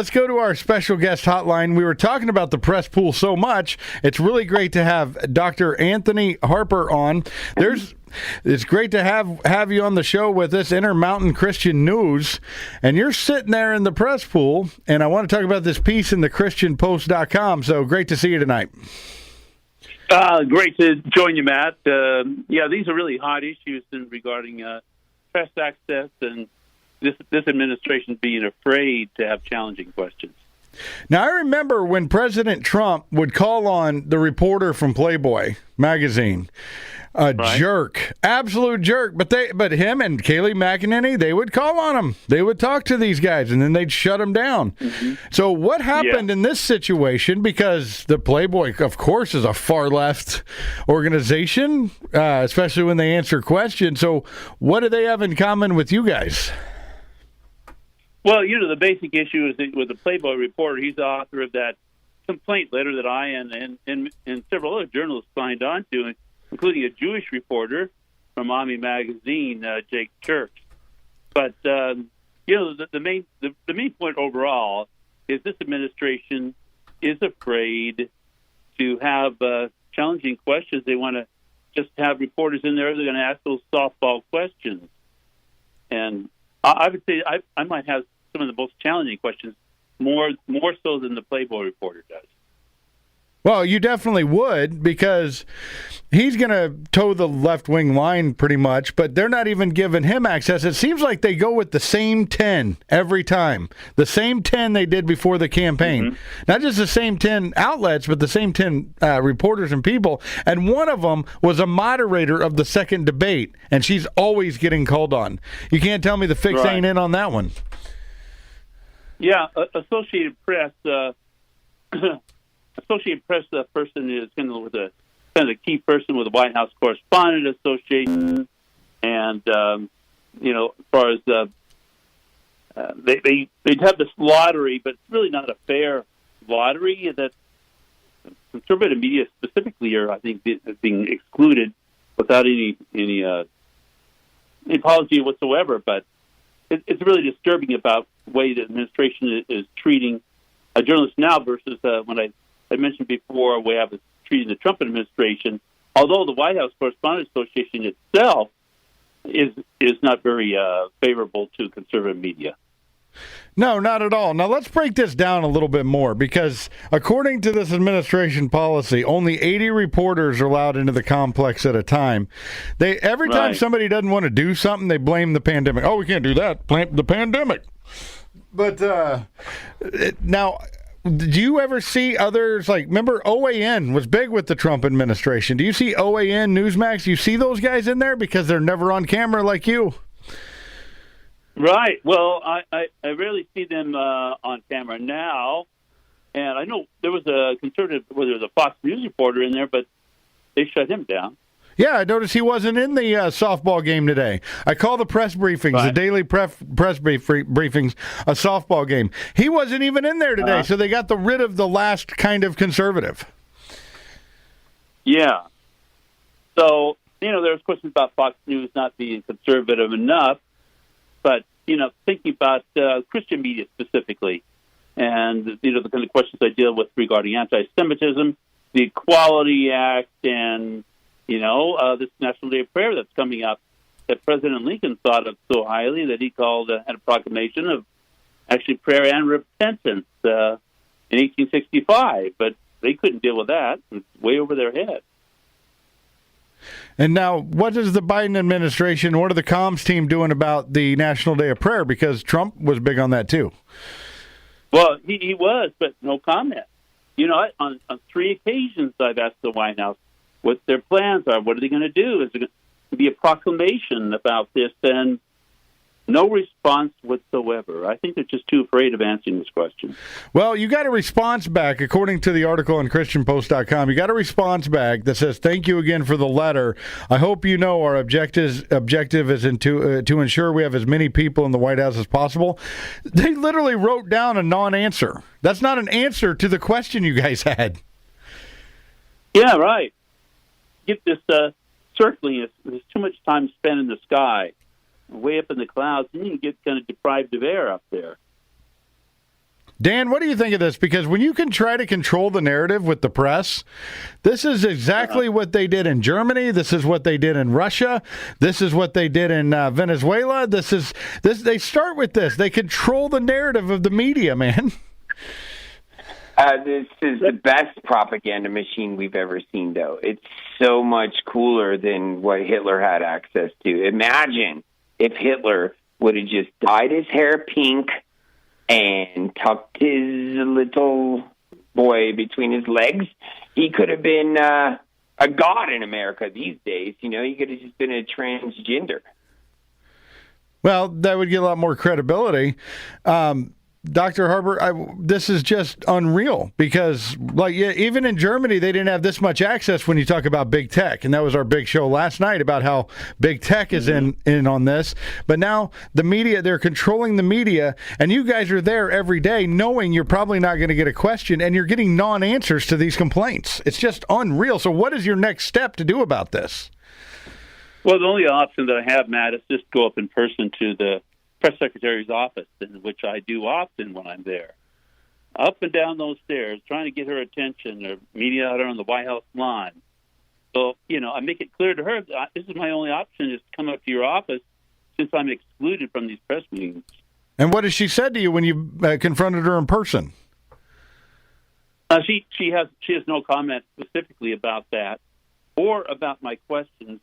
Let's go to our special guest hotline. We were talking about the press pool so much. It's really great to have Dr. Anthony Harper on. It's great to have you on the show with us, Intermountain Christian News. And you're sitting there in the press pool, and I want to talk about this piece in the ChristianPost.com. So great to see you tonight. Great to join you, Matt. These are really hot issues regarding press access and this administration being afraid to have challenging questions. Now, I remember when President Trump would call on the reporter from Playboy magazine, jerk, absolute jerk. But him and Kayleigh McEnany, they would call on him. They would talk to these guys, and then they'd shut him down. Mm-hmm. So what happened in this situation? Because the Playboy, of course, is a far-left organization, especially when they answer questions. So what do they have in common with you guys? Well, the basic issue is that with the Playboy reporter, he's the author of that complaint letter that I and several other journalists signed on to, including a Jewish reporter from Ami magazine, Jake Church. But the main point overall is this administration is afraid to have challenging questions. They want to just have reporters in there. They're going to ask those softball questions, and I would say I might have some of the most challenging questions, more so than the Playboy reporter does. Well, you definitely would, because he's going to toe the left-wing line pretty much, but they're not even giving him access. It seems like they go with the same 10 every time, the same 10 they did before the campaign. Mm-hmm. Not just the same 10 outlets, but the same 10 reporters and people. And one of them was a moderator of the second debate, and she's always getting called on. You can't tell me the fix ain't in on that one. Yeah, Associated Press... Associated Press person is kind of a key person with the White House Correspondent Association, and as far as they'd have this lottery, but it's really not a fair lottery. That conservative media specifically are, I think, being excluded without any apology whatsoever. But it's really disturbing about the way the administration is treating journalists now versus when I mentioned before, the way I was treating the Trump administration. Although the White House Correspondent Association itself is not very favorable to conservative media. No, not at all. Now, let's break this down a little bit more, because according to this administration policy, only 80 reporters are allowed into the complex at a time. Every time somebody doesn't want to do something, they blame the pandemic. Oh, we can't do that. The pandemic. But now... do you ever see others, like, remember OAN was big with the Trump administration. Do you see OAN, Newsmax? You see those guys in there because they're never on camera like you? Right. Well, I rarely see them on camera now. And I know there was a conservative, there was a Fox News reporter in there, but they shut him down. Yeah, I noticed he wasn't in the softball game today. I call the press briefings, the daily press briefings, a softball game. He wasn't even in there today, so they got rid of the last kind of conservative. Yeah. So, there's questions about Fox News not being conservative enough, but, thinking about Christian media specifically, and, the kind of questions I deal with regarding anti-Semitism, the Equality Act, and this National Day of Prayer that's coming up, that President Lincoln thought of so highly that he called had a proclamation of actually prayer and repentance in 1865. But they couldn't deal with that. It's way over their head. And now, what is the Biden administration, what are the comms team doing about the National Day of Prayer? Because Trump was big on that too. Well, he was, but no comment. On 3 occasions I've asked the White House what their plans are. What are they going to do? Is it going to be a proclamation about this? And no response whatsoever. I think they're just too afraid of answering this question. Well, you got a response back, according to the article on ChristianPost.com. You got a response back that says, "Thank you again for the letter. I hope you know our objective is to ensure we have as many people in the White House as possible." They literally wrote down a non-answer. That's not an answer to the question you guys had. Yeah, right. Get this circling. There's too much time spent in the sky, way up in the clouds, and you get kind of deprived of air up there. Dan, what do you think of this? Because when you can try to control the narrative with the press, this is exactly what they did in Germany. This is what they did in Russia. This is what they did in Venezuela. They start with this. They control the narrative of the media, man. This is the best propaganda machine we've ever seen, though. It's so much cooler than what Hitler had access to. Imagine if Hitler would have just dyed his hair pink and tucked his little boy between his legs. He could have been a god in America these days. You know, he could have just been a transgender. Well, that would get a lot more credibility. Dr. Harper, this is just unreal because, even in Germany, they didn't have this much access when you talk about big tech. And that was our big show last night about how big tech is in on this. But now the media, they're controlling the media, and you guys are there every day knowing you're probably not going to get a question, and you're getting non-answers to these complaints. It's just unreal. So what is your next step to do about this? Well, the only option that I have, Matt, is just go up in person to the press secretary's office, in which I do often when I'm there. Up and down those stairs, trying to get her attention, or media out on the White House lawn. So, I make it clear to her that this is my only option, is to come up to your office since I'm excluded from these press meetings. And what has she said to you when you confronted her in person? She has no comment specifically about that or about my questions.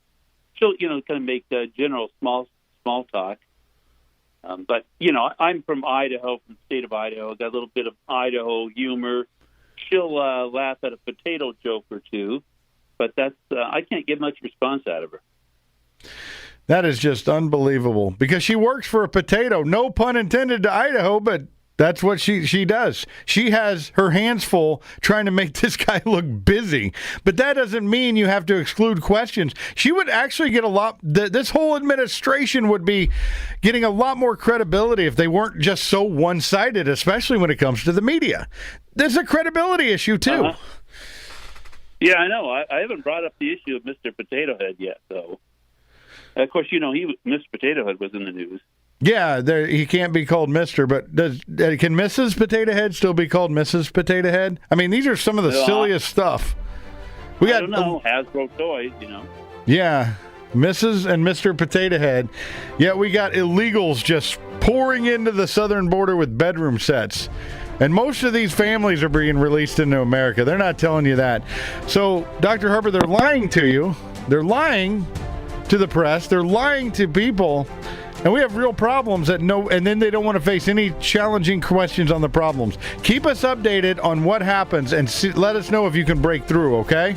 She'll, kind of make general small talk. But, I'm from Idaho, from the state of Idaho. Got a little bit of Idaho humor. She'll laugh at a potato joke or two, but that's I can't get much response out of her. That is just unbelievable because she works for a potato. No pun intended to Idaho, but that's what she does. She has her hands full trying to make this guy look busy. But that doesn't mean you have to exclude questions. She would actually get this whole administration would be getting a lot more credibility if they weren't just so one-sided, especially when it comes to the media. There's a credibility issue, too. Uh-huh. Yeah, I know. I haven't brought up the issue of Mr. Potato Head yet, though. Of course, Mr. Potato Head was in the news. Yeah, he can't be called Mr., but can Mrs. Potato Head still be called Mrs. Potato Head? I mean, these are some of the silliest stuff. I don't know. Hasbro toys, Yeah, Mrs. and Mr. Potato Head. Yeah, we got illegals just pouring into the southern border with bedroom sets. And most of these families are being released into America. They're not telling you that. So, Dr. Harper, they're lying to you. They're lying to the press. They're lying to people. And we have real problems and then they don't want to face any challenging questions on the problems. Keep us updated on what happens and let us know if you can break through, okay?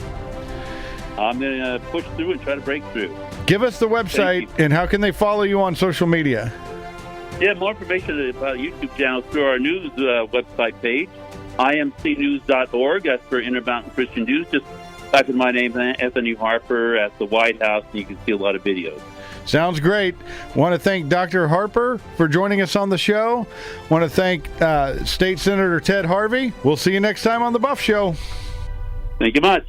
I'm going to push through and try to break through. Give us the website and how can they follow you on social media? Yeah, more information about YouTube channel through our news website page, imcnews.org. That's for Intermountain Christian News. Just type in my name, Anthony Harper, at the White House, and you can see a lot of videos. Sounds great. Want to thank Dr. Harper for joining us on the show. Want to thank State Senator Ted Harvey. We'll see you next time on The Buff Show. Thank you much.